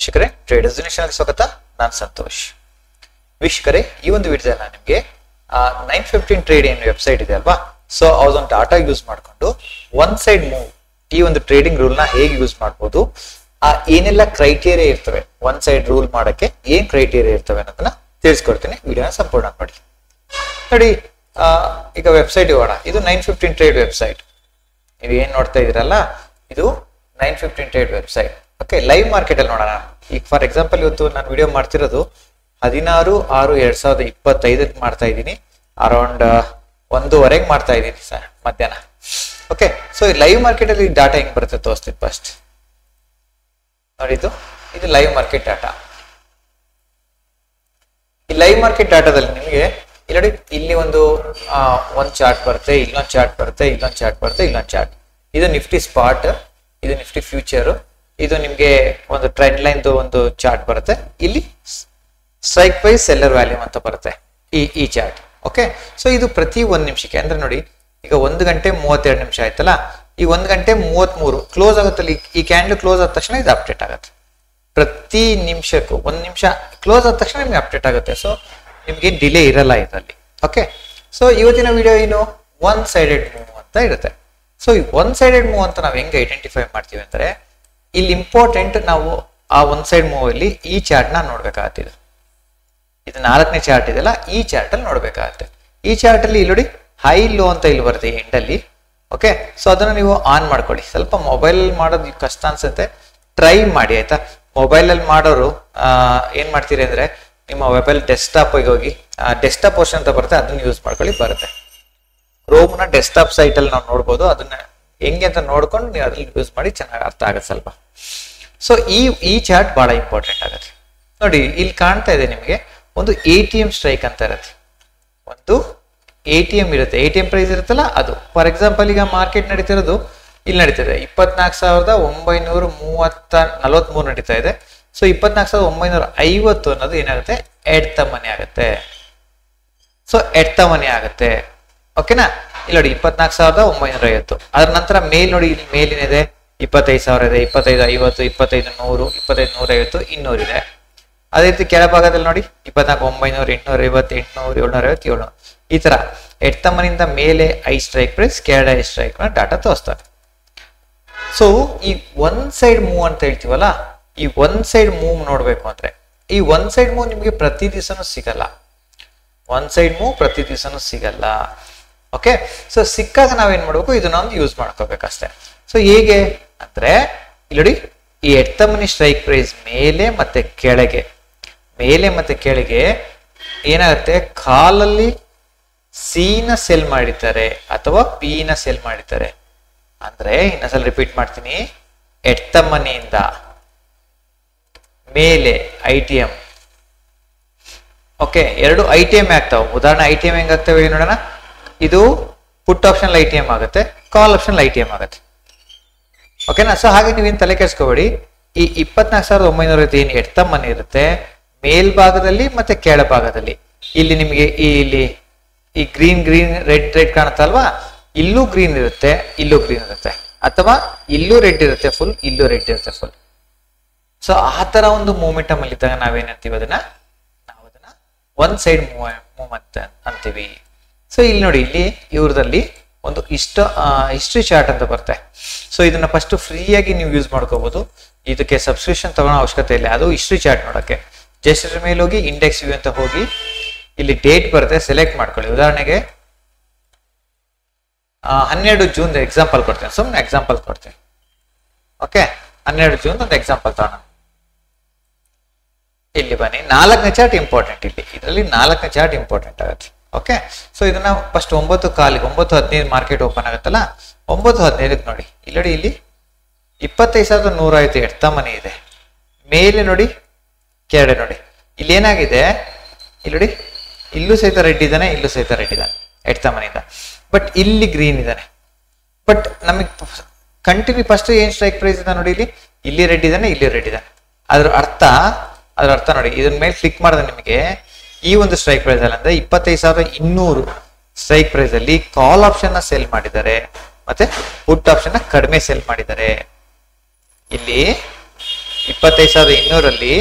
ವೀಕ್ಷಕರೇ, ಟ್ರೇಡರ್ಸ್ ಚಾನೆಲ್ಗೆ ಸ್ವಾಗತ. ನಾನು ಸಂತೋಷ್. ವೀಕ್ಷಕರೇ, ಈ ಒಂದು ವಿಡಿಯೋದಲ್ಲಿ ನಾನು ನಿಮಗೆ 915 ಟ್ರೇಡ್ ಏನು ವೆಬ್ಸೈಟ್ ಇದೆ ಅಲ್ವಾ, ಸೊ ಅದೊಂದು ಡಾಟಾ ಯೂಸ್ ಮಾಡಿಕೊಂಡು ಒನ್ ಸೈಡ್ ಮೂವ್ ಈ ಒಂದು ಟ್ರೇಡಿಂಗ್ ರೂಲ್ ನ ಹೇಗೆ ಯೂಸ್ ಮಾಡ್ಬೋದು, ಏನೆಲ್ಲ ಕ್ರೈಟೇರಿಯಾ ಇರ್ತವೆ ಒನ್ ಸೈಡ್ ರೂಲ್ ಮಾಡಕ್ಕೆ, ಏನ್ ಕ್ರೈಟೇರಿಯಾ ಇರ್ತವೆ ಅನ್ನೋದನ್ನ ತಿಳಿಸ್ಕೊಡ್ತೀನಿ. ವಿಡಿಯೋನ ಸಂಪೂರ್ಣ ಮಾಡಿ ನೋಡಿ. ಈಗ ವೆಬ್ಸೈಟ್ ಇವಾಡ, ಇದು 915 ಟ್ರೇಡ್ ವೆಬ್ಸೈಟ್. ನೀವು ಏನ್ ನೋಡ್ತಾ ಇದೀರಲ್ಲ, ಇದು 915 trade website. Okay, live market ಅಲ್ಲಿ ನೋಡೋಣ. ಈಗ ಫಾರ್ ಎಕ್ಸಾಂಪಲ್ ಇವತ್ತು ನಾನು ವಿಡಿಯೋ ಮಾಡ್ತಿರೋದು 16/6/2025 ಮಾಡ್ತಾ ಇದ್ದೀನಿ. ಅರೌಂಡ್ 1:15 ಮಾಡ್ತಾ ಇದ್ದೀನಿ ಸರ್, ಮಧ್ಯಾಹ್ನ. ಓಕೆ, ಸೊ ಈ ಲೈವ್ ಮಾರ್ಕೆಟ್ ಅಲ್ಲಿ ಡಾಟಾ ಹೆಂಗ್ ಬರುತ್ತೆ ತೋರಿಸ್ತೀನಿ ಫಸ್ಟ್. ನೋಡಿ, ಇದು ಲೈವ್ ಮಾರ್ಕೆಟ್ ಡಾಟಾ. ಈ ಲೈವ್ ಮಾರ್ಕೆಟ್ ಡಾಟಾದಲ್ಲಿ ನಿಮಗೆ ಇಲ್ಲಿ ನೋಡಿ, ಇಲ್ಲಿ ಒಂದು ಚಾರ್ಟ್ ಬರುತ್ತೆ, ಇಲ್ಲೊಂದು ಚಾರ್ಟ್ ಬರುತ್ತೆ, ಇಲ್ಲೊಂದು ಚಾರ್ಟ್ ಬರುತ್ತೆ, ಇಲ್ಲೊಂದು ಚಾರ್ಟ್. ಇದು ನಿಫ್ಟಿ ಸ್ಪಾಟ್, ಇದು ನಿಫ್ಟಿ ಫ್ಯೂಚರ್, ಇದು ನಿಮ್ಗೆ ಒಂದು ಟ್ರೆಂಡ್ ಲೈನ್ ಒಂದು ಚಾರ್ಟ್ ಬರುತ್ತೆ. ಇಲ್ಲಿ ಸ್ಟ್ರೈಕ್ ಪ್ರೈಸ್, ಸೆಲ್ಲರ್ ವ್ಯಾಲ್ಯೂಮ್ ಅಂತ ಬರುತ್ತೆ ಈ ಚಾರ್ಟ್. ಓಕೆ, ಸೊ ಇದು ಪ್ರತಿ 1 ನಿಮಿಷಕ್ಕೆ ಅಂದ್ರೆ ನೋಡಿ, ಈಗ 1 ಗಂಟೆ 32 ನಿಮಿಷ ಆಯ್ತಲ್ಲ, ಈ 1 ಗಂಟೆ 33 ಕ್ಲೋಸ್ ಆಗುತ್ತಲ್ಲ, ಈ ಕ್ಯಾಂಡಲ್ ಕ್ಲೋಸ್ ಆದ ತಕ್ಷಣ ಇದು ಅಪ್ಡೇಟ್ ಆಗುತ್ತೆ. ಪ್ರತಿ ನಿಮಿಷಕ್ಕೂ 1 ನಿಮಿಷ ಕ್ಲೋಸ್ ಆದ ತಕ್ಷಣ ನಿಮ್ಗೆ ಅಪ್ಡೇಟ್ ಆಗುತ್ತೆ. ಸೊ ನಿಮ್ಗೆ ಡಿಲೇ ಇರಲ್ಲ ಇದರಲ್ಲಿ. ಓಕೆ, ಸೊ ಇವತ್ತಿನ ವಿಡಿಯೋ ಏನು, ಒನ್ ಸೈಡೆಡ್ ಮೂವ್ ಅಂತ ಇರುತ್ತೆ. ಸೊ ಈ ಒನ್ ಸೈಡೆಡ್ ಮೂವ್ ಅಂತ ನಾವು ಹೆಂಗೆ ಐಡೆಂಟಿಫೈ ಮಾಡ್ತೀವಿ ಅಂದ್ರೆ, ಇಲ್ಲಿ ಇಂಪಾರ್ಟೆಂಟ್ ನಾವು ಆ ಒನ್ ಸೈಡ್ ಮೂವ್ ಅಲ್ಲಿ ಈ ಚಾರ್ಟ್ ನ ನೋಡ್ಬೇಕಾಗತ್ತೆ. ಇದು 4ನೇ ಚಾರ್ಟ್ ಇದೆಲ್ಲ, ಈ ಚಾರ್ಟ್ ಅಲ್ಲಿ ನೋಡ್ಬೇಕಾಗತ್ತೆ. ಈ ಚಾರ್ಟ್ ಅಲ್ಲಿ ಇಲ್ಲಿ ನೋಡಿ, ಹೈ ಲೋ ಅಂತ ಇಲ್ಲಿ ಬರುತ್ತೆ ಎಂಡ್ ಅಲ್ಲಿ. ಓಕೆ, ಸೊ ಅದನ್ನ ನೀವು ಆನ್ ಮಾಡ್ಕೊಳ್ಳಿ. ಸ್ವಲ್ಪ ಮೊಬೈಲ್ ಮಾಡೋದು ಕಷ್ಟ ಅನ್ಸುತ್ತೆ, ಟ್ರೈ ಮಾಡಿ ಆಯ್ತಾ. ಮೊಬೈಲ್ ಅಲ್ಲಿ ಮಾಡೋರು ಏನ್ ಮಾಡ್ತೀರಿ ಅಂದ್ರೆ, ನಿಮ್ಮ ಮೊಬೈಲ್ ಡೆಸ್ಕ್ಟಾಪ್ ಹೋಗಿ ಡೆಸ್ಕ್ಟಾಪ್ ಪೋರ್ಷನ್ ಅಂತ ಬರುತ್ತೆ, ಅದನ್ನ ಯೂಸ್ ಮಾಡ್ಕೊಳ್ಳಿ, ಬರುತ್ತೆ. ಕ್ರೋಮ್ ನ ಡೆಸ್ಕ್ಟಾಪ್ ಸೈಟ್ ಅಲ್ಲಿ ನಾವು ನೋಡ್ಬೋದು. ಅದನ್ನ ಹೆಂಗೆ ಅಂತ ನೋಡ್ಕೊಂಡು ನೀವು ಅದ್ರಲ್ಲಿ ಯೂಸ್ ಮಾಡಿ, ಚೆನ್ನಾಗಿ ಅರ್ಥ ಆಗುತ್ತೆ ಸ್ವಲ್ಪ. ಸೊ ಈ ಚಾರ್ಟ್ ಬಹಳ ಇಂಪಾರ್ಟೆಂಟ್ ಆಗುತ್ತೆ. ನೋಡಿ, ಇಲ್ಲಿ ಕಾಣ್ತಾ ಇದೆ ನಿಮಗೆ ಒಂದು ATM ಸ್ಟ್ರೈಕ್ ಅಂತ ಇರುತ್ತೆ. ಒಂದು ATM ಇರುತ್ತೆ, ATM ಪ್ರೈಸ್ ಇರುತ್ತಲ್ಲ ಅದು. ಫಾರ್ ಎಕ್ಸಾಂಪಲ್ ಈಗ ಮಾರ್ಕೆಟ್ ನಡೀತಿರೋದು ಇಲ್ಲಿ ನಡೀತಿದೆ 24,943 ನಡೀತಾ ಇದೆ. ಸೊ 24,950 ಅನ್ನೋದು ಏನಾಗುತ್ತೆ, ಎಟ್ ದ ಮನಿ ಆಗುತ್ತೆ. ಸೊ ಎಟ್ ದ ಮನಿ ಆಗುತ್ತೆ. ಓಕೆನಾ, ಇಲ್ಲಿ ನೋಡಿ 24,950. ಅದ್ರ ನಂತರ ಮೇಲ್ ನೋಡಿ, ಇಲ್ಲಿ ಮೇಲಿನಿದೆ 25,000 ಇದೆ, 25,50, 25,100, 25,150, 200 ಇದೆ. ಅದೇ ರೀತಿ ಕೆಳಭಾಗದಲ್ಲಿ ನೋಡಿ 24,900, 850, 800, 750, 700. ಈ ತರ ಎಟ್ ದ ಮನಿಯಿಂದ ಮೇಲೆ ಐ ಸ್ಟ್ರೈಕ್ ಪ್ರೈಸ್, ಕೆಳಗಡೆ ಐ ಸ್ಟ್ರೈಕ್ ಡಾಟಾ ತೋರಿಸ್ತಾರೆ. ಸೊ ಈ ಒನ್ ಸೈಡ್ ಮೂವ್ ಅಂತ ಹೇಳ್ತೀವಲ್ಲ, ಈ ಒನ್ ಸೈಡ್ ಮೂವ್ ನೋಡ್ಬೇಕು ಅಂದ್ರೆ, ಈ ಒನ್ ಸೈಡ್ ಮೂವ್ ನಿಮ್ಗೆ ಪ್ರತಿ ದಿವಸನೂ ಸಿಗಲ್ಲ. ಒನ್ ಸೈಡ್ ಮೂವ್ ಪ್ರತಿ ದಿವಸನೂ ಸಿಗಲ್ಲ. ಓಕೆ, ಸೊ ಸಿಕ್ಕಾಗ ನಾವೇನ್ ಮಾಡ್ಬೇಕು, ಇದನ್ನ ಒಂದು ಯೂಸ್ ಮಾಡ್ಕೋಬೇಕಷ್ಟೇ. ಸೊ ಹೇಗೆ ಅಂದ್ರೆ, ಇಲ್ಲಿ ನೋಡಿ, ಈ at the money strike price ಮೇಲೆ ಮತ್ತೆ ಕೆಳಗೆ ಏನಾಗುತ್ತೆ, ಕಾಲಲ್ಲಿ ಸಿ ನ ಸೆಲ್ ಮಾಡಿದ್ದಾರೆ ಅಥವಾ ಪಿ ನ ಸೆಲ್ ಮಾಡಿದ್ದಾರೆ ಅಂದ್ರೆ, ಇನ್ನೊಂದ್ಸಲ ರಿಪೀಟ್ ಮಾಡ್ತೀನಿ, ಎಟ್ ದ ಮನಿಯಿಂದ ಮೇಲೆ ITM. ಓಕೆ, ಎರಡು ITM ಆಗ್ತಾವ. ಉದಾಹರಣೆ ITM ಹೆಂಗಾಗ್ತವೆ ನೋಡೋಣ. ಇದು ಪುಟ್ ಆಪ್ಷನ್ ITM ಆಗುತ್ತೆ, ಕಾಲ್ ಆಪ್ಷನ್ ITM ಆಗುತ್ತೆ. ಓಕೆನಾ, ಸೊ ಹಾಗೆ ನೀವೇನು ತಲೆ ಕೆಡಿಸ್ಕೋಬೇಡಿ. ಈ 24,950 ಏನು ಎಟ್ ದ ಮನಿ ಇರುತ್ತೆ, ಮೇಲ್ಭಾಗದಲ್ಲಿ ಮತ್ತೆ ಕೆಳಭಾಗದಲ್ಲಿ ಇಲ್ಲಿ ನಿಮಗೆ ಇಲ್ಲಿ ಈ ಗ್ರೀನ್ ರೆಡ್ ಕಾಣುತ್ತಲ್ವಾ, ಇಲ್ಲೂ ಗ್ರೀನ್ ಇರುತ್ತೆ, ಇಲ್ಲೂ ಗ್ರೀನ್ ಇರುತ್ತೆ, ಅಥವಾ ಇಲ್ಲೂ ರೆಡ್ ಇರುತ್ತೆ ಫುಲ್, ಇಲ್ಲೂ ರೆಡ್ ಇರುತ್ತೆ ಫುಲ್. ಸೊ ಆ ತರ ಒಂದು ಮೂಮೆಂಟಮ್ ಅಲ್ಲಿ ಇದ್ದಾಗ ನಾವೇನಂತೀವಿ, ನಾವು ಅದನ್ನ ಒನ್ ಸೈಡ್ ಮೂವ್ ಅಂತ ಅಂತೀವಿ. ಸೊ ಇಲ್ಲಿ ನೋಡಿ, ಇಲ್ಲಿ ಇವ್ರದಲ್ಲಿ ಒಂದು ಹಿಸ್ಟ್ರಿ ಚಾರ್ಟ್ ಅಂತ ಬರುತ್ತೆ. ಸೊ ಇದನ್ನ ಫಸ್ಟ್ ಫ್ರೀಯಾಗಿ ನೀವು ಯೂಸ್ ಮಾಡ್ಕೋಬಹುದು. ಇದಕ್ಕೆ ಸಬ್ಸ್ಕ್ರಿಪ್ಷನ್ ತಗೊಳ್ಳೋ ಅವಶ್ಯಕತೆ ಇಲ್ಲ. ಅದು ಹಿಸ್ಟ್ರಿ ಚಾರ್ಟ್ ನೋಡಕ್ಕೆ ಜಸ್ಟ್ ಇದ್ರ ಮೇಲೆ ಹೋಗಿ ಇಂಡೆಕ್ಸ್ ವ್ಯೂ ಅಂತ ಹೋಗಿ, ಇಲ್ಲಿ ಡೇಟ್ ಬರುತ್ತೆ, ಸೆಲೆಕ್ಟ್ ಮಾಡ್ಕೊಳ್ಳಿ. ಉದಾಹರಣೆಗೆ 12 ಜೂನ್ ಎಕ್ಸಾಂಪಲ್ ಕೊಡ್ತೀನಿ, ಸುಮ್ಮನೆ ಎಕ್ಸಾಂಪಲ್ ಕೊಡ್ತೀನಿ. ಓಕೆ, 12 ಜೂನ್ ಒಂದು ಎಕ್ಸಾಂಪಲ್ ತಗೋಣ. ಇಲ್ಲಿ ಬನ್ನಿ, 4ನೇ ಚಾರ್ಟ್ ಇಂಪಾರ್ಟೆಂಟ್. ಇದರಲ್ಲಿ 4ನೇ ಚಾರ್ಟ್ ಇಂಪಾರ್ಟೆಂಟ್ ಆಗುತ್ತೆ. ಓಕೆ, ಸೊ ಇದನ್ನ ಫಸ್ಟ್ 9:15 ಮಾರ್ಕೆಟ್ ಓಪನ್ ಆಗುತ್ತಲ್ಲ, 9:15 ನೋಡಿ, ಇಲ್ಲಿ 25,150 ಎಟ್ ದ ಮನಿ ಇದೆ. ಮೇಲೆ ನೋಡಿ, ಕೆಳಗಡೆ ನೋಡಿ, ಇಲ್ಲಿ ಏನಾಗಿದೆ, ಇಲ್ಲಿ ನೋಡಿ, ಇಲ್ಲೂ ಸಹಿತ ರೆಡ್ ಇದ್ದಾನೆ, ಇಲ್ಲೂ ಸಹಿತ ರೆಡ್ ಇದ್ದಾನೆ ಎಟ್ ದ ಮನಿಯಿಂದ. ಬಟ್ ಇಲ್ಲಿ ಗ್ರೀನ್ ಇದ್ದಾನೆ. ಬಟ್ ನಮಗೆ ಕಂಟಿನ್ಯೂ ಫಸ್ಟ್ ಏನ್ ಸ್ಟ್ರೈಕ್ ಪ್ರೈಸ್ ಇದೆ ನೋಡಿ, ಇಲ್ಲಿ ರೆಡ್ ಇದ್ದಾನೆ, ಇಲ್ಲಿ ರೆಡ್ ಇದ್ದಾನೆ. ಅದ್ರ ಅರ್ಥ ನೋಡಿ, ಇದನ್ನ ಮೇಲೆ ಕ್ಲಿಕ್ ಮಾಡಿದ್ರೆ ನಿಮಗೆ ಈ ಒಂದು ಸ್ಟ್ರೈಕ್ ಪ್ರೈಸ್ ಅಲ್ಲಿ ಅಂದ್ರೆ 25,200 ಸ್ಟ್ರೈಕ್ ಪ್ರೈಸ್ ಅಲ್ಲಿ ಕಾಲ್ ಆಪ್ಷನ್ ನ ಸೆಲ್ ಮಾಡಿದ್ದಾರೆ, ಮತ್ತೆ ಪುಟ್ ಆಪ್ಷನ್ ನ ಕಡಿಮೆ ಸೆಲ್ ಮಾಡಿದ್ದಾರೆ. ಇಲ್ಲಿ 25,200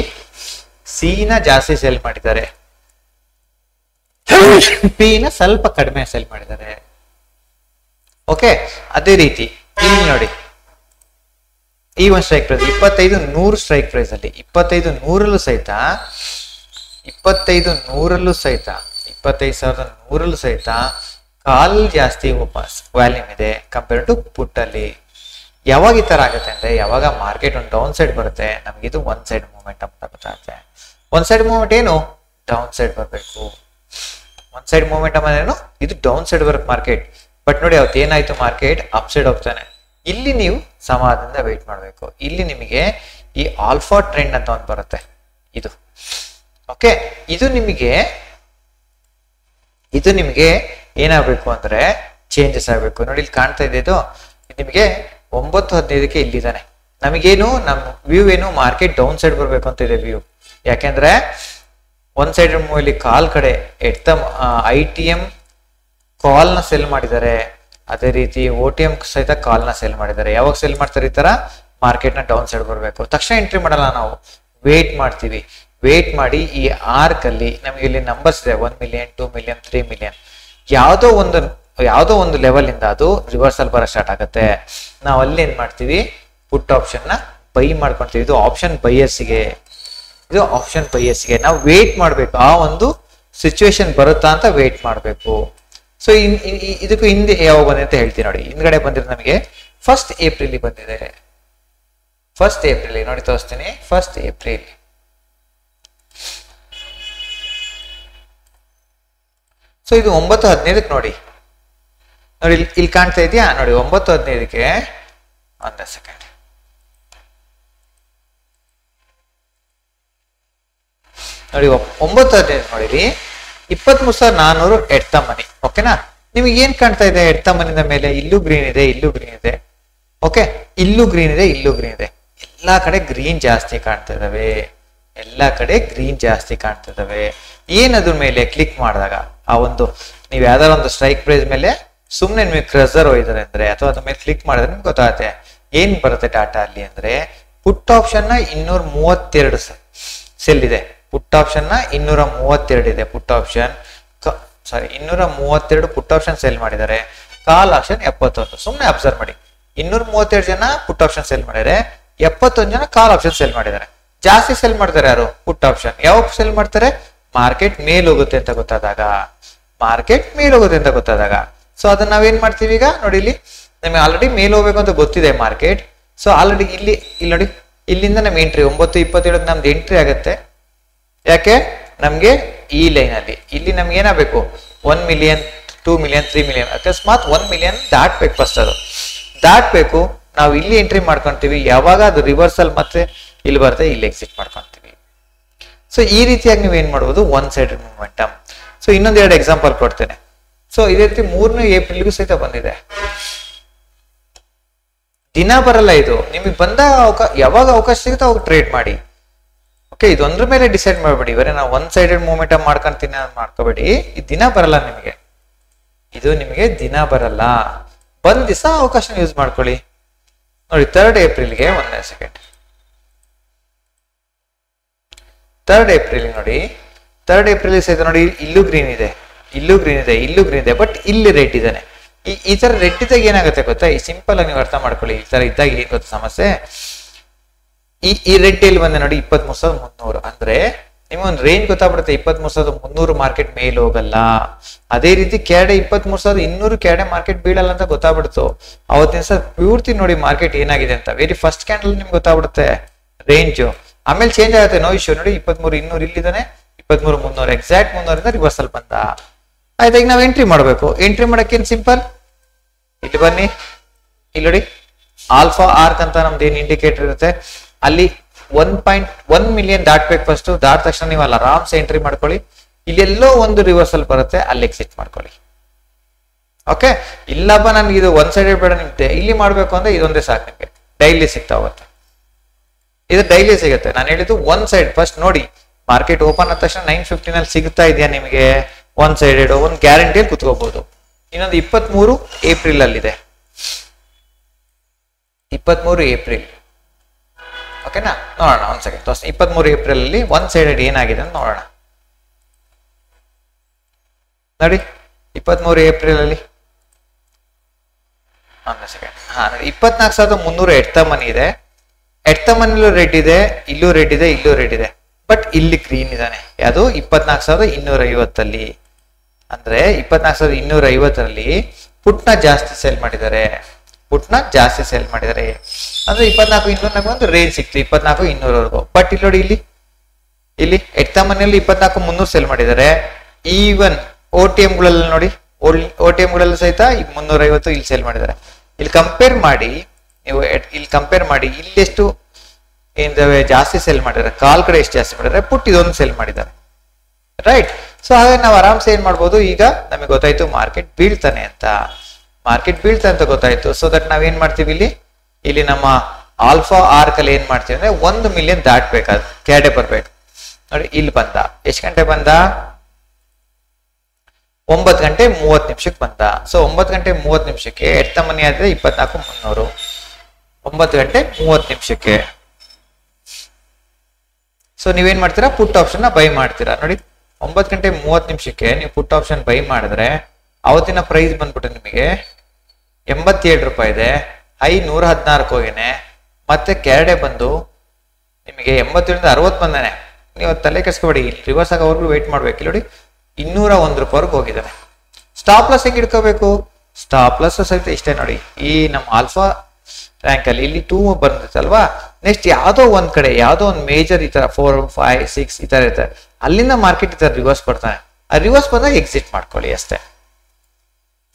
ಸಿ ನ ಜಾಸ್ತಿ ಸೆಲ್ ಮಾಡಿದ್ದಾರೆ, ಪಿ ನ ಸ್ವಲ್ಪ ಕಡಿಮೆ ಸೆಲ್ ಮಾಡಿದ್ದಾರೆ. ಓಕೆ, ಅದೇ ರೀತಿ ಇಲ್ಲಿ ನೋಡಿ ಈ ಒಂದು ಸ್ಟ್ರೈಕ್ ಪ್ರೈಸ್ 25,100 ಸ್ಟ್ರೈಕ್ ಪ್ರೈಸ್ ಅಲ್ಲಿ 25,100 ಸಹಿತ 25,100 ಸಹಿತ ಕಾಲ್ ಜಾಸ್ತಿ ವಾಪಸ್ ವ್ಯಾಲ್ಯೂಮ್ ಇದೆ ಕಂಪೇರ್ ಟು ಪುಟ್ ಅಲ್ಲಿ. ಯಾವಾಗ ಈ ತರ ಆಗುತ್ತೆ ಅಂದ್ರೆ ಯಾವಾಗ ಮಾರ್ಕೆಟ್ ಒಂದು ಡೌನ್ ಸೈಡ್ ಬರುತ್ತೆ, ನಮ್ಗೆ ಇದು ಒನ್ ಸೈಡ್ ಮೂವ್ಮೆಂಟ್ ಅಂತ ಗೊತ್ತಾಗುತ್ತೆ. ಒನ್ ಸೈಡ್ ಮೂವ್ಮೆಂಟ್ ಏನು, ಡೌನ್ ಸೈಡ್ ಬರಬೇಕು. ಒನ್ ಸೈಡ್ ಮೂವ್ಮೆಂಟ್ ಏನು, ಇದು ಡೌನ್ ಸೈಡ್ ಬರುತ್ತೆ ಮಾರ್ಕೆಟ್. ಬಟ್ ನೋಡಿ ಅವತ್ತು ಏನಾಯ್ತು, ಮಾರ್ಕೆಟ್ ಅಪ್ ಸೈಡ್ ಹೋಗ್ತಾನೆ. ಇಲ್ಲಿ ನೀವು ಸಮಾಧಾನದಿಂದ ವೇಟ್ ಮಾಡಬೇಕು. ಇಲ್ಲಿ ನಿಮಗೆ ಈ ಆಲ್ಫಾ ಟ್ರೆಂಡ್ ಅಂತ ಒಂದು ಬರುತ್ತೆ ಇದು. ಓಕೆ, ಇದು ನಿಮಗೆ ಏನಾಗಬೇಕು ಅಂದ್ರೆ ಚೇಂಜಸ್ ಆಗಬೇಕು. ನೋಡಿ ಇಲ್ಲಿ ಕಾಣ್ತಾ ಇದೆ, ಇದು ನಿಮಗೆ 9:15 ಇಲ್ಲಿದ್ದಾನೆ. ನಮಗೇನು ನಮ್ಮ ವ್ಯೂ ಏನು, ಮಾರ್ಕೆಟ್ ಡೌನ್ ಸೈಡ್ ಬರ್ಬೇಕು ಅಂತ ಇದೆ ವ್ಯೂ. ಯಾಕೆಂದ್ರೆ ಒನ್ ಸೈಡ್ ಮೂವ್ ಇಲ್ಲಿ ಕಾಲ್ ಕಡೆ ITM ಕಾಲ್ ನ ಸೆಲ್ ಮಾಡಿದ್ದಾರೆ, ಅದೇ ರೀತಿ OTM ಸಹಿತ ಕಾಲ್ ನ ಸೆಲ್ ಮಾಡಿದ್ದಾರೆ. ಯಾವಾಗ ಸೆಲ್ ಮಾಡ್ತಾರೆ ಈ ತರ, ಮಾರ್ಕೆಟ್ ನ ಡೌನ್ ಸೈಡ್ ಬರಬೇಕು. ತಕ್ಷಣ ಎಂಟ್ರಿ ಮಾಡಲ್ಲ, ನಾವು ವೇಟ್ ಮಾಡ್ತೀವಿ. ವೇಟ್ ಮಾಡಿ ಈ ಆರ್ಕ್ ಅಲ್ಲಿ ನಮಗೆ ಇಲ್ಲಿ ನಂಬರ್ಸ್ ಇದೆ, 1 ಮಿಲಿಯನ್, 2 ಮಿಲಿಯನ್, 3 ಮಿಲಿಯನ್. ಯಾವುದೋ ಒಂದು ಲೆವೆಲ್ ಇಂದ ಅದು ರಿವರ್ಸಲ್ ಬರ ಸ್ಟಾರ್ಟ್ ಆಗುತ್ತೆ. ನಾವು ಅಲ್ಲಿ ಏನ್ ಮಾಡ್ತೀವಿ, ಪುಟ್ ಆಪ್ಷನ್ ನ ಬೈ ಮಾಡ್ಕೊಂತೀವಿ. ಇದು ಆಪ್ಷನ್ ಬೈಯರ್ಸ್ಗೆ ನಾವು ವೇಟ್ ಮಾಡ್ಬೇಕು. ಆ ಒಂದು ಸಿಚುವೇಶನ್ ಬರುತ್ತಾ ಅಂತ ವೇಟ್ ಮಾಡ್ಬೇಕು. ಸೊ ಇದಕ್ಕೂ ಹಿಂದೆ ಯಾವಾಗ ಬಂದಿದೆ ಅಂತ ಹೇಳ್ತೀನಿ ನೋಡಿ. ಹಿಂದ್ಗಡೆ ಬಂದಿರೋದು ನಮಗೆ 1 ಏಪ್ರಿಲ್ ಬಂದಿದೆ. 1 ಏಪ್ರಿಲ್ ನೋಡಿ ತೋರಿಸ್ತೀನಿ. 1 ಏಪ್ರಿಲ್ ಸೊ ಇದು 9:15 ನೋಡಿ ಇಲ್ಲಿ ಕಾಣ್ತಾ ಇದೆಯಾ ನೋಡಿ. 9:15 ಒಂದೇ ಸೆಕೆಂಡ್ ನೋಡಿ. 9:15 ನೋಡಿರಿ, 23,400 ಎಡ್ತ ಮನಿ. ಓಕೆನಾ, ನಿಮಗೆ ಏನ್ ಕಾಣ್ತಾ ಇದೆ ಎಡ್ತ ಮನಿಂದ ಮೇಲೆ? ಇಲ್ಲೂ ಗ್ರೀನ್ ಇದೆ, ಇಲ್ಲೂ ಗ್ರೀನ್ ಇದೆ. ಓಕೆ, ಇಲ್ಲೂ ಗ್ರೀನ್ ಇದೆ, ಇಲ್ಲೂ ಗ್ರೀನ್ ಇದೆ. ಎಲ್ಲಾ ಕಡೆ ಗ್ರೀನ್ ಜಾಸ್ತಿ ಕಾಣ್ತಾ ಇದಾವೆ, ಏನದ್ರ ಮೇಲೆ ಕ್ಲಿಕ್ ಮಾಡಿದಾಗ ಆ ಒಂದು ನೀವು ಯಾವ್ದಾರ ಒಂದು ಸ್ಟ್ರೈಕ್ ಪ್ರೈಸ್ ಮೇಲೆ ಸುಮ್ನೆ ನಿಮಗೆ ಕ್ರಸರ್ ಹೋಯ್ತಾರೆ ಅಂದ್ರೆ, ಅಥವಾ ಅದ್ರ ಮೇಲೆ ಕ್ಲಿಕ್ ಮಾಡಿದ್ರೆ ನಿಮ್ಗೆ ಗೊತ್ತಾಗುತ್ತೆ ಏನ್ ಬರುತ್ತೆ ಡಾಟಾ ಅಲ್ಲಿ ಅಂದ್ರೆ. ಪುಟ್ ಆಪ್ಷನ್ ನ 232 ಸೆಲ್ ಇದೆ. ಪುಟ್ ಆಪ್ಷನ್ ನ 232 ಇದೆ. 232 ಪುಟ್ ಆಪ್ಷನ್ ಸೆಲ್ ಮಾಡಿದ್ದಾರೆ. ಕಾಲ್ ಆಪ್ಷನ್ 71. ಸುಮ್ನೆ ಅಬ್ಸರ್ವ್ ಮಾಡಿ, 232 ಜನ ಪುಟ್ ಆಪ್ಷನ್ ಸೆಲ್ ಮಾಡಿದ್ದಾರೆ, 71 ಜನ ಕಾಲ್ ಆಪ್ಷನ್ ಸೆಲ್ ಮಾಡಿದ್ದಾರೆ. ಜಾಸ್ತಿ ಸೆಲ್ ಮಾಡ್ತಾರೆ ಯಾರು? ಪುಟ್ ಆಪ್ಷನ್. ಯಾವಾಗ ಸೆಲ್ ಮಾಡ್ತಾರೆ? ಮಾರ್ಕೆಟ್ ಮೇಲ್ ಹೋಗುತ್ತೆ ಅಂತ ಗೊತ್ತಾದಾಗ. ಸೊ ಅದನ್ನ ನಾವೇನ್ ಮಾಡ್ತೀವಿ ಈಗ ನೋಡಿ, ಇಲ್ಲಿ ನಮಗೆ ಆಲ್ರೆಡಿ ಮೇಲ್ ಹೋಗ್ಬೇಕು ಅಂತ ಗೊತ್ತಿದೆ ಮಾರ್ಕೆಟ್. ಸೊ ಆಲ್ರೆಡಿ ಇಲ್ಲಿ ನೋಡಿ, ಇಲ್ಲಿಂದ ನಮ್ಗೆ ಎಂಟ್ರಿ 9:27 ನಮ್ದು ಎಂಟ್ರಿ ಆಗುತ್ತೆ. ಯಾಕೆ? ನಮ್ಗೆ ಈ ಲೈನ್ ಅಲ್ಲಿ ಇಲ್ಲಿ ನಮ್ಗೆ ಏನಾಗಬೇಕು, 1 ಮಿಲಿಯನ್, 2 ಮಿಲಿಯನ್, 3 ಮಿಲಿಯನ್, ಅಕಸ್ಮಾತ್ 1 ಮಿಲಿಯನ್ ದಾಟ್ಬೇಕು. ಫಸ್ಟ್ ಅದು ದಾಟ್ಬೇಕು. ನಾವು ಇಲ್ಲಿ ಎಂಟ್ರಿ ಮಾಡ್ಕೊಂತೀವಿ. ಯಾವಾಗ ಅದು ರಿವರ್ಸಲ್ ಮತ್ತೆ ಇಲ್ಲಿ ಬರುತ್ತೆ, ಇಲ್ಲಿ ಎಕ್ಸಿಟ್ ಮಾಡ್ಕೊಂತೀವಿ. ಸೊ ಈ ರೀತಿಯಾಗಿ ನೀವು ಏನ್ ಮಾಡ್ಬೋದು, ಒನ್ ಸೈಡೆಡ್ ಮೂಮೆಂಟಮ್. ಸೊ ಇನ್ನೊಂದೆರಡು ಎಕ್ಸಾಂಪಲ್ ಕೊಡ್ತೇನೆ. ಸೊ ಇದೇ ರೀತಿ 3ನೇ ಏಪ್ರಿಲ್ಗೂ ಸಹಿತ ಬಂದಿದೆ. ದಿನ ಬರಲ್ಲ ಇದು, ನಿಮಗೆ ಬಂದ ಯಾವಾಗ ಅವಕಾಶ ಸಿಗುತ್ತೆ ಅವಾಗ ಟ್ರೇಡ್ ಮಾಡಿ. ಓಕೆ, ಇದೊಂದ್ರ ಮೇಲೆ ಡಿಸೈಡ್ ಮಾಡಬೇಡಿ. ಬರೀ ನಾವು ಒನ್ ಸೈಡೆಡ್ ಮೂಮೆಂಟಮ್ ಮಾಡ್ಕೊಂತೀನಿ ಮಾಡ್ಕೋಬೇಡಿ. ಇದು ದಿನ ಬರಲ್ಲ ನಿಮಗೆ, ಬಂದ್ ದಿವಸ ಅವಕಾಶ ಯೂಸ್ ಮಾಡ್ಕೊಳ್ಳಿ. ನೋಡಿ 3rd ಏಪ್ರಿಲ್ಗೆ ಒಂದೇ ಸೆಕೆಂಡ್. 3rd ಏಪ್ರಿಲ್ ನೋಡಿ, 3rd ಏಪ್ರಿಲ್ ಸಹಿತ ನೋಡಿ, ಇಲ್ಲೂ ಗ್ರೀನ್ ಇದೆ, ಬಟ್ ಇಲ್ಲಿ ರೆಡ್ ಇದ್ದಾನೆ. ಈ ತರ ರೆಡ್ ಇದ್ದಾಗ ಏನಾಗುತ್ತೆ ಗೊತ್ತಾ? ಈ ಸಿಂಪಲ್ ಆಗಿ ನೀವು ಅರ್ಥ ಮಾಡ್ಕೊಳ್ಳಿ. ಈ ತರ ಇದ್ದಾಗ ಏನ್ ಗೊತ್ತಾ ಸಮಸ್ಯೆ? ಈ ರೆಡ್ ಎಲ್ಲಿ ಬಂದೆ ನೋಡಿ, 23,300. ಅಂದ್ರೆ ನಿಮ್ಗೊಂದು ರೇಂಜ್ ಗೊತ್ತಾಗ್ಬಿಡುತ್ತೆ. 23,300 ಮಾರ್ಕೆಟ್ ಮೇಲ್ ಹೋಗಲ್ಲ. ಅದೇ ರೀತಿ ಕೆಳಗಡೆ 23,200 ಕೆಳಗಡೆ ಮಾರ್ಕೆಟ್ ಬೀಳಲ್ಲ ಅಂತ ಗೊತ್ತಾಗ್ಬಿಡ್ತು. ಅವತ್ತಿನ ದಿವಸ ಪೂರ್ತಿ ನೋಡಿ ಮಾರ್ಕೆಟ್ ಏನಾಗಿದೆ ಅಂತ. ವೆರಿ ಫಸ್ಟ್ ಕ್ಯಾಂಡಲ್ ನಿಮ್ಗೆ ಗೊತ್ತಾಗ್ಬಿಡುತ್ತೆ ರೇಂಜ್. ಆಮೇಲೆ ಚೇಂಜ್ ಆಗುತ್ತೆ, ನೋ ಇಶ್ಯೂ. ನೋಡಿ 23,200 ಇಲ್ಲಿದ್ದಾನೆ, 23,300 ಎಕ್ಸಾಕ್ಟ್ 300 ರಿವರ್ಸಲ್ ಬಂದ. ಆಯ್ತಾ, ಈಗ ನಾವು ಎಂಟ್ರಿ ಮಾಡಬೇಕು. ಎಂಟ್ರಿ ಮಾಡಕ್ಕೇನು ಸಿಂಪಲ್, ಇಲ್ಲಿ ಬನ್ನಿ, ಇಲ್ಲಿ ನೋಡಿ ಆಲ್ಫಾ ಆರ್ಕ್ ಅಂತ ನಮ್ದು ಏನ್ ಇಂಡಿಕೇಟರ್ ಇರುತ್ತೆ ಅಲ್ಲಿ 1.1 ಮಿಲಿಯನ್ ದಾಟ್ಬೇಕು. ಫಸ್ಟ್ ದಾಟ ತಕ್ಷಣ ನೀವು ಅಲ್ಲಿ ಆರಾಮ್ಸೆ ಎಂಟ್ರಿ ಮಾಡ್ಕೊಳ್ಳಿ. ಇಲ್ಲೆಲ್ಲೋ ಒಂದು ರಿವರ್ಸಲ್ ಬರುತ್ತೆ, ಅಲ್ಲಿ ಎಕ್ಸಿಟ್ ಮಾಡ್ಕೊಳ್ಳಿ. ಓಕೆ, ಇಲ್ಲಪ್ಪ ನನ್ಗೆ ಇದು ಒನ್ ಸೈಡೆಡ್ ಬೇಡ, ನಿಮ್ಗೆ ಇಲ್ಲಿ ಮಾಡ್ಬೇಕು ಅಂದ್ರೆ ಇದೊಂದೇ ಸಾಕು. ನಿಮ್ಗೆ ಡೈಲಿ ಸಿಗ್ತಾ ಹೋಗುತ್ತೆ, ಇದು ಡೈಲಿ ಸಿಗುತ್ತೆ. ನಾನು ಹೇಳಿದ್ದು ಒನ್ ಸೈಡ್. ಫಸ್ಟ್ ನೋಡಿ ಮಾರ್ಕೆಟ್ ಓಪನ್ ಆದ ತಕ್ಷಣ 9:15 ಅಲ್ಲಿ ಸಿಗ್ತಾ ಇದೆಯಾ ನಿಮಗೆ ಒನ್ ಸೈಡೆಡ್, ಒಂದು ಗ್ಯಾರಂಟಿಯಲ್ಲಿ ಕುತ್ಕೋಬಹುದು. ಇನ್ನೊಂದು 23 ಏಪ್ರಿಲ್ ಅಲ್ಲಿದೆ. 23 ಏಪ್ರಿಲ್ ಓಕೆನಾ, ನೋಡೋಣ ಒಂದ್ ಸೆಕೆಂಡ್. 23 ಏಪ್ರಿಲ್ ಅಲ್ಲಿ ಒನ್ ಸೈಡೆಡ್ ಏನಾಗಿದೆ ಅಂತ ನೋಡೋಣ. ನೋಡಿ 23 ಏಪ್ರಿಲ್ ಅಲ್ಲಿ ಒಂದು ಸೆಕೆಂಡ್. ನೋಡಿ 24,300 ಎಟ್ ದ ಮನಿ ಇದೆ. ಎಟ್ ದ ಮನಿಲೂ ರೆಡ್ ಇದೆ, ಇಲ್ಲೂ ರೆಡ್ ಇದೆ, ಇಲ್ಲೂ ರೆಡ್ ಇದೆ. ಬಟ್ ಇಲ್ಲಿ ಗ್ರೀನ್ ಇದ್ದಾನೆ. ಯಾವುದು 24,250 ಅಂದ್ರೆ 24,250 ಪುಟ್ನ ಜಾಸ್ತಿ ಸೇಲ್ ಮಾಡಿದ್ದಾರೆ. ಅಂದ್ರೆ 24,200 ಒಂದು ರೇಂಜ್ ಸಿಕ್ತು 24,200ವರೆಗೂ. ಬಟ್ ಇಲ್ಲಿ ನೋಡಿ, ಇಲ್ಲಿ ಎಟ್ ದ ಮನಿಯಲ್ಲಿ 24,300 ಸೇಲ್ ಮಾಡಿದ್ದಾರೆ. ಈವನ್ OTM ಗಳಲ್ಲಿ ನೋಡಿ, OTM ಗಳಲ್ಲಿ ಸಹಿತ 350 ಇಲ್ಲಿ ಸೇಲ್ ಮಾಡಿದ್ದಾರೆ. ಇಲ್ಲಿ ಕಂಪೇರ್ ಮಾಡಿ ನೀವು, ಇಲ್ಲೆಷ್ಟು ಏನಿದಾವೆ ಜಾಸ್ತಿ ಸೇಲ್ ಮಾಡಿದ್ದಾರೆ, ಕಾಲ್ ಕಡೆ ಎಷ್ಟು ಜಾಸ್ತಿ ಮಾಡಿದ್ದಾರೆ, ಪುಟ್ ಇದೊಂದು ಸೇಲ್ ಮಾಡಿದ್ದಾರೆ. ರೈಟ್. ಸೊ ಹಾಗೆ ನಾವು ಆರಾಮ್ಸೆ ಏನ್ ಮಾಡ್ಬೋದು, ಈಗ ನಮಗೆ ಗೊತ್ತಾಯ್ತು ಮಾರ್ಕೆಟ್ ಬೀಳ್ತಾನೆ ಅಂತ ಗೊತ್ತಾಯ್ತು. ಸೊ ದಟ್ ನಾವೇನ್ ಮಾಡ್ತೀವಿ, ಇಲ್ಲಿ ನಮ್ಮ ಆಲ್ಫಾ ಆರ್ಕ್ ಅಲ್ಲಿ ಏನ್ ಮಾಡ್ತೀವಿ ಅಂದ್ರೆ 1 ಮಿಲಿಯನ್ ದಾಟ್ಬೇಕಾದ ಕ್ಯಾಡೆ ಬರ್ಬೇಕು. ನೋಡಿ ಇಲ್ಲಿ ಬಂದ, ಎಷ್ಟು ಗಂಟೆ ಬಂದ, 9:30 ಬಂದ. ಸೊ 9:30 ಎಟ್ ದ ಮನಿ ಆದ್ರೆ 24,300, 9:30. ಸೊ ನೀವೇನ್ ಮಾಡ್ತೀರಾ, ಪುಟ್ ಆಪ್ಷನ್ ಬೈ ಮಾಡ್ತೀರಾ. ನೋಡಿ 9:30 ನೀವು ಪುಟ್ ಆಪ್ಷನ್ ಬೈ ಮಾಡಿದ್ರೆ ಅವತ್ತಿನ ಪ್ರೈಸ್ ಬಂದ್ಬಿಟ್ಟು ನಿಮಗೆ 87 ರೂಪಾಯಿ ಇದೆ. ಹೈ 114 ಹೋಗೇನೆ. ಮತ್ತೆ ಕೆರಡೆ ಬಂದು ನಿಮಗೆ 87ರಿಂದ 60 ಬಂದಾನೆ. ನೀವು ತಲೆ ಕೆಸ್ಕೊಬೇಡಿ, ರಿವರ್ಸ್ ಆಗೋವರೆಗೂ ವೇಟ್ ಮಾಡ್ಬೇಕು. ನೋಡಿ 201 ರೂಪಾಯಿವರೆಗೂ ಹೋಗಿದ್ದಾನೆ. ಸ್ಟಾಪ್ ಲಾಸ್ ಹೆಂಗ್ ಇಟ್ಕೋಬೇಕು, ಸ್ಟಾಪ್ ಲಾಸ್ ಸಹಿತ ಇಷ್ಟೇ ನೋಡಿ. ಈ ನಮ್ಮ ಆಲ್ಫಾ ರ್ಯಾಂಕ್ ಅಲ್ಲಿ ಇಲ್ಲಿ 2 ಬಂದಿತ್ತಲ್ವಾ, ನೆಕ್ಸ್ಟ್ ಯಾವ್ದೋ ಒಂದ್ ಕಡೆ ಯಾವ್ದೋ ಒಂದು ಮೇಜರ್ ಈ ತರ 4, 5, 6 ಈ ತರ ಇರ್ತಾರೆ. ಅಲ್ಲಿಂದ ಮಾರ್ಕೆಟ್ ಈ ತರ ರಿವರ್ಸ್ ಬರ್ತಾನೆ. ಆ ರಿವರ್ಸ್ ಬಂದಾಗ ಎಕ್ಸಿಟ್ ಮಾಡ್ಕೊಳ್ಳಿ ಅಷ್ಟೇ.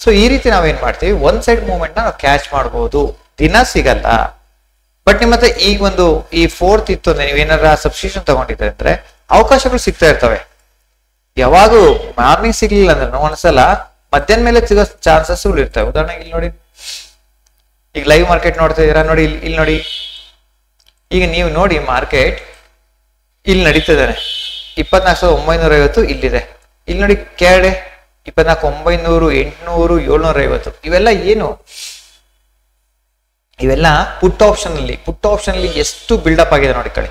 ಸೊ ಈ ರೀತಿ ನಾವೇನ್ ಮಾಡ್ತೀವಿ, ಒನ್ ಸೈಡ್ ಮೂವ್ಮೆಂಟ್ ನಾವು ಕ್ಯಾಚ್ ಮಾಡಬಹುದು. ದಿನ ಸಿಗಲ್ಲ, ಬಟ್ ನಿಮ್ಮ ಹತ್ರ ಈಗ ಒಂದು ಈ 4th ಇತ್ತು ಅಂದ್ರೆ ನೀವೇನಾರ ಸಬ್ಸ್ಕ್ರಿಪ್ಷನ್ ತಗೊಂಡಿದ್ರೆ ಅಂದ್ರೆ ಅವಕಾಶಗಳು ಸಿಗ್ತಾ ಇರ್ತವೆ. ಯಾವಾಗೂ ಮಾರ್ನಿಂಗ್ ಸಿಗ್ಲಿಲ್ಲ ಅಂದ್ರೆ ಒಂದ್ಸಲ ಮಧ್ಯಾಹ್ನ ಮೇಲೆ ಸಿಗೋ ಚಾನ್ಸಸ್ ಇರ್ತವೆ. ಉದಾಹರಣೆಗೆ ಇಲ್ಲಿ ನೋಡಿ, ಈಗ ಲೈವ್ ಮಾರ್ಕೆಟ್ ನೋಡ್ತಾ ಇದೀರಾ. ನೋಡಿ ಇಲ್ಲಿ ನೋಡಿ, ಈಗ ನೀವು ನೋಡಿ ಮಾರ್ಕೆಟ್ ಇಲ್ಲಿ ನಡೀತಿದ್ದಾನೆ. 24,950 ಇಲ್ಲಿದೆ. ಇಲ್ಲಿ ನೋಡಿ ಕೆರಡೆ 24,900, 800, 750. ಇವೆಲ್ಲ ಏನು, ಇವೆಲ್ಲ ಪುಟ್ ಆಪ್ಷನ್ ಅಲ್ಲಿ ಎಷ್ಟು ಬಿಲ್ಡಪ್ ಆಗಿದೆ ನೋಡಿ ಕಳಿ.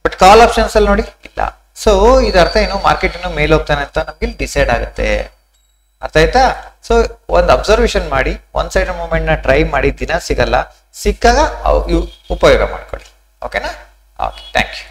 ಬಟ್ ಕಾಲ್ ಆಪ್ಷನ್ಸ್ ಅಲ್ಲಿ ನೋಡಿ ಇಲ್ಲ. ಸೊ ಇದು ಅರ್ಥ ಏನು, ಮಾರ್ಕೆಟ್ ಇನ್ನು ಮೇಲೆ ಹೋಗ್ತಾನೆ ಅಂತ ನಮ್ಗೆ ಇಲ್ಲಿ ಡಿಸೈಡ್ ಆಗುತ್ತೆ. ಅರ್ಥ ಆಯ್ತಾ? ಸೊ ಒಂದು ಅಬ್ಸರ್ವೇಷನ್ ಮಾಡಿ, ಒನ್ ಸೈಡ್ ಮೂವ್ಮೆಂಟ್ ನ ಟ್ರೈ ಮಾಡಿ. ದಿನ ಸಿಗಲ್ಲ, ಸಿಕ್ಕಾಗ ಉಪಯೋಗ ಮಾಡ್ಕೊಳ್ಳಿ. ಓಕೆನಾ? Okay, thank you.